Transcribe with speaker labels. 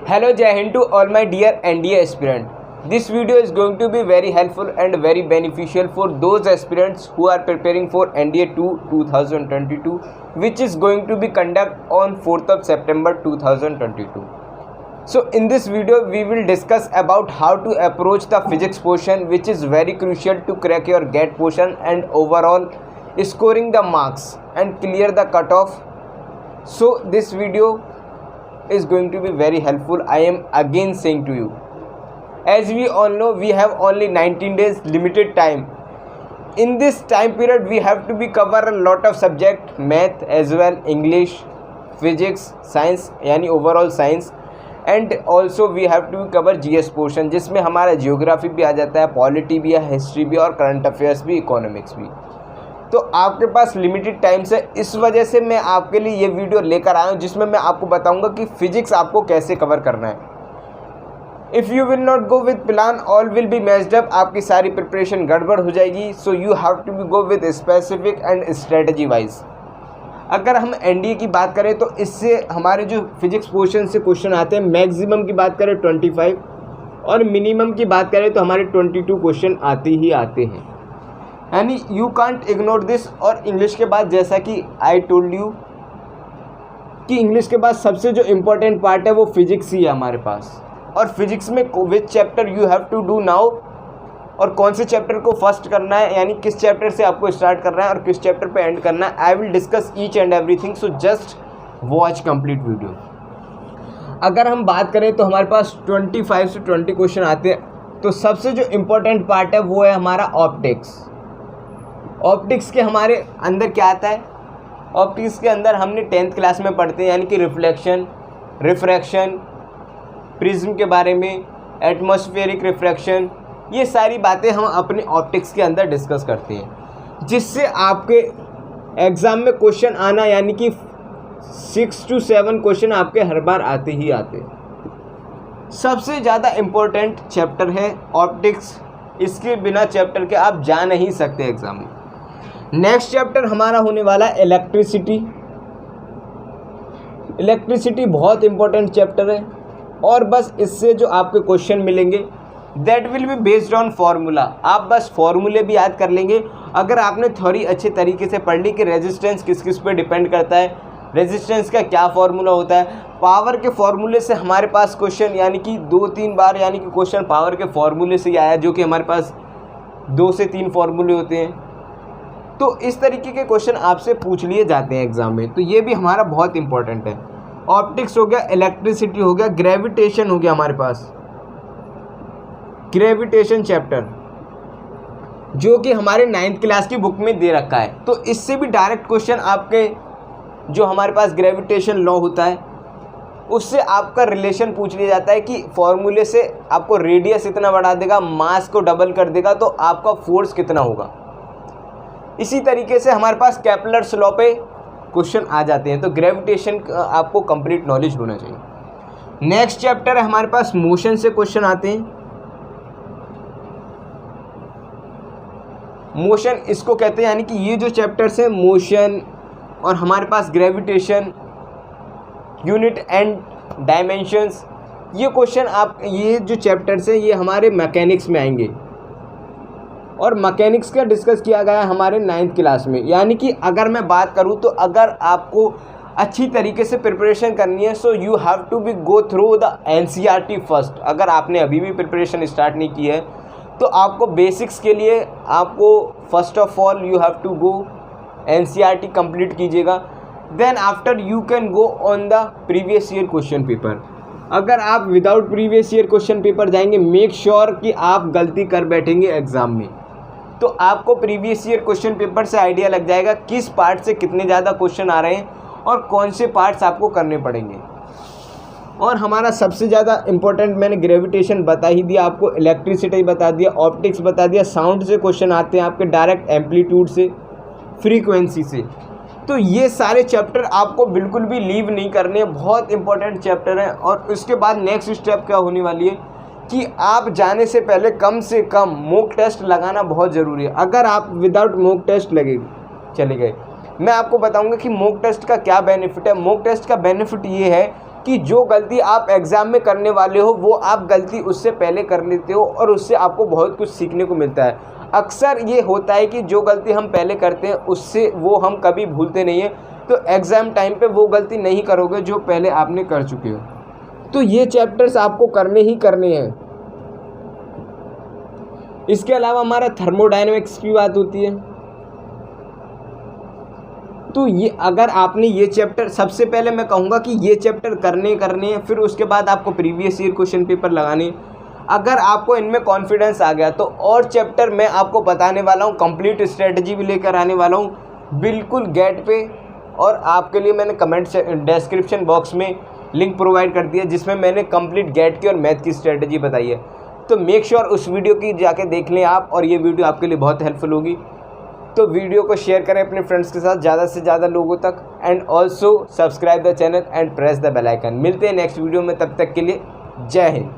Speaker 1: Hello Jai Hind to all my dear NDA aspirant. This video is going to be very helpful and very beneficial for those aspirants who are preparing for NDA 2 2022, which is going to be conducted on 4th of September 2022. So in this video we will discuss about how to approach the physics portion, which is very crucial to crack your GATE portion and overall scoring the marks and clear the cutoff. So this video is going to be very helpful. I am again saying to you, as we all know, we have only 19 days limited time. In this time period we have to be cover a lot of subject, math as well, English, physics, science यानी overall science, and also we have to cover GS portion, जिसमें हमारा geography भी आ जाता है, polity भी है, history भी और करंट अफेयर्स भी, इकोनॉमिक्स भी. तो आपके पास लिमिटेड टाइम से, इस वजह से मैं आपके लिए ये वीडियो लेकर आया हूँ जिसमें मैं आपको बताऊंगा कि फिजिक्स आपको कैसे कवर करना है. If you will not go with plan, all will be matched up. आपकी सारी प्रिपरेशन गड़बड़ हो जाएगी. So you have to be go with specific and strategy wise. अगर हम एनडीए की बात करें तो इससे हमारे जो फिजिक्स पोर्शन से क्वेश्चन आते हैं, मैक्सिमम की बात करें 25 और मिनिमम की बात करें तो हमारे 22 क्वेश्चन आते ही आते हैं. यानी यू कांट इग्नोर दिस. और इंग्लिश के बाद, जैसा कि आई टोल्ड यू कि इंग्लिश के बाद सबसे जो इम्पोर्टेंट पार्ट है वो फिजिक्स ही है हमारे पास. और फिजिक्स में which chapter you have to do now, और कौन से चैप्टर को फर्स्ट करना है, यानी किस चैप्टर से आपको स्टार्ट करना है और किस चैप्टर पे एंड करना है. I will discuss each and everything, so just watch complete video. अगर हम बात करें तो हमारे पास 25 से 20 क्वेश्चन आते हैं. तो सबसे जो इम्पोर्टेंट पार्ट है वो है हमारा ऑप्टिक्स. ऑप्टिक्स के हमारे अंदर क्या आता है? ऑप्टिक्स के अंदर हमने 10th क्लास में पढ़ते हैं, यानी कि रिफ्लेक्शन, रिफ्रैक्शन, प्रिज्म के बारे में, एटमॉस्फेरिक रिफ्रैक्शन, ये सारी बातें हम अपने ऑप्टिक्स के अंदर डिस्कस करते हैं, जिससे आपके एग्ज़ाम में क्वेश्चन आना, यानी कि 6 to 7 क्वेश्चन आपके हर बार आते ही आते. सबसे ज़्यादा इम्पोर्टेंट चैप्टर है ऑप्टिक्स. इसके बिना चैप्टर के आप जा नहीं सकते एग्ज़ाम में. नेक्स्ट चैप्टर हमारा होने वाला है इलेक्ट्रिसिटी. इलेक्ट्रिसिटी बहुत इंपॉर्टेंट चैप्टर है, और बस इससे जो आपके क्वेश्चन मिलेंगे that will be based on formula. आप बस फार्मूले भी याद कर लेंगे. अगर आपने थ्योरी अच्छे तरीके से पढ़ ली कि रेजिस्टेंस किस किस पे डिपेंड करता है, रेजिस्टेंस का क्या फार्मूला होता है, पावर के फार्मूले से हमारे पास क्वेश्चन, यानी कि 2-3 बार यानी कि क्वेश्चन पावर के फार्मूले से ही आया, जो कि हमारे पास 2 से 3 फार्मूले होते हैं. तो इस तरीके के क्वेश्चन आपसे पूछ लिए जाते हैं एग्जाम में. तो ये भी हमारा बहुत इंपॉर्टेंट है. ऑप्टिक्स हो गया, इलेक्ट्रिसिटी हो गया, ग्रेविटेशन हो गया हमारे पास, ग्रेविटेशन चैप्टर, जो कि हमारे 9th क्लास की बुक में दे रखा है. तो इससे भी डायरेक्ट क्वेश्चन आपके, जो हमारे पास ग्रेविटेशन लॉ होता है उससे आपका रिलेशन पूछ लिया जाता है कि फॉर्मूले से आपको रेडियस इतना बढ़ा देगा, मास को डबल कर देगा, तो आपका फोर्स कितना होगा. इसी तरीके से हमारे पास केपलर्स लॉ पे क्वेश्चन आ जाते हैं. तो ग्रेविटेशन आपको कंप्लीट नॉलेज होना चाहिए. नेक्स्ट चैप्टर है हमारे पास मोशन से क्वेश्चन आते हैं. मोशन इसको कहते हैं, यानी कि ये जो चैप्टर्स हैं मोशन और हमारे पास ग्रेविटेशन, यूनिट एंड डायमेंशंस, ये क्वेश्चन आप, ये जो चैप्टर्स हैं ये हमारे मैकेनिक्स में आएंगे. और मैकेनिक्स का डिस्कस किया गया है हमारे 9th क्लास में. यानी कि अगर मैं बात करूं तो अगर आपको अच्छी तरीके से प्रिपरेशन करनी है, so you have to be go through the NCERT first. अगर आपने अभी भी प्रिपरेशन स्टार्ट नहीं की है तो आपको बेसिक्स के लिए आपको first of all you have to go NCERT complete कीजिएगा. Then after you can go on the previous year question paper. अगर आप without previous year question paper जाएंगे, मेक श्योर कि आप गलती कर बैठेंगे एग्ज़ाम में. तो आपको प्रीवियस ईयर क्वेश्चन पेपर से आइडिया लग जाएगा किस पार्ट से कितने ज़्यादा क्वेश्चन आ रहे हैं और कौन से पार्ट्स आपको करने पड़ेंगे. और हमारा सबसे ज़्यादा इम्पोर्टेंट, मैंने ग्रेविटेशन बता ही दिया आपको, इलेक्ट्रिसिटी बता दिया, ऑप्टिक्स बता दिया, साउंड से क्वेश्चन आते हैं आपके डायरेक्ट, एम्पलीट्यूड से, फ्रीक्वेंसी से. तो ये सारे चैप्टर आपको बिल्कुल भी लीव नहीं करने हैं, बहुत इंपॉर्टेंट चैप्टर हैं. और उसके बाद नेक्स्ट स्टेप क्या होने वाली है कि आप जाने से पहले कम से कम मॉक टेस्ट लगाना बहुत ज़रूरी है. अगर आप विदाउट मॉक टेस्ट चले गए, मैं आपको बताऊंगा कि मॉक टेस्ट का क्या बेनिफिट है. मॉक टेस्ट का बेनिफिट ये है कि जो गलती आप एग्ज़ाम में करने वाले हो वो आप गलती उससे पहले कर लेते हो और उससे आपको बहुत कुछ सीखने को मिलता है। अक्सर ये होता है कि जो गलती हम पहले करते हैं उससे वो हम कभी भूलते नहीं हैं, तो एग्ज़ाम टाइम पे वो गलती नहीं करोगे जो पहले आपने कर चुके हो। तो ये चैप्टर्स आपको करने ही करने हैं। इसके अलावा हमारा थर्मोडायनेमिक्स की बात होती है। तो ये अगर आपने ये चैप्टर, सबसे पहले मैं कहूँगा कि ये चैप्टर करने हैं, फिर उसके बाद आपको प्रीवियस ईयर क्वेश्चन पेपर लगाने। अगर आपको इनमें कॉन्फिडेंस आ गया तो और चैप्टर मैं आपको बताने वाला हूँ, कंप्लीट स्ट्रेटजी भी लेकर आने वाला हूँ बिल्कुल गेट पे। और आपके लिए मैंने कमेंट डिस्क्रिप्शन बॉक्स में लिंक प्रोवाइड कर दिया जिसमें मैंने कंप्लीट गेट की और मैथ की स्ट्रेटजी बताई है। तो मेक श्योर उस वीडियो की जाके देख लें आप, और ये वीडियो आपके लिए बहुत हेल्पफुल होगी। तो वीडियो को शेयर करें अपने फ्रेंड्स के साथ ज़्यादा से ज़्यादा लोगों तक, and also subscribe the channel and press the bell icon. मिलते हैं नेक्स्ट वीडियो में, तब तक के लिए जय हिंद।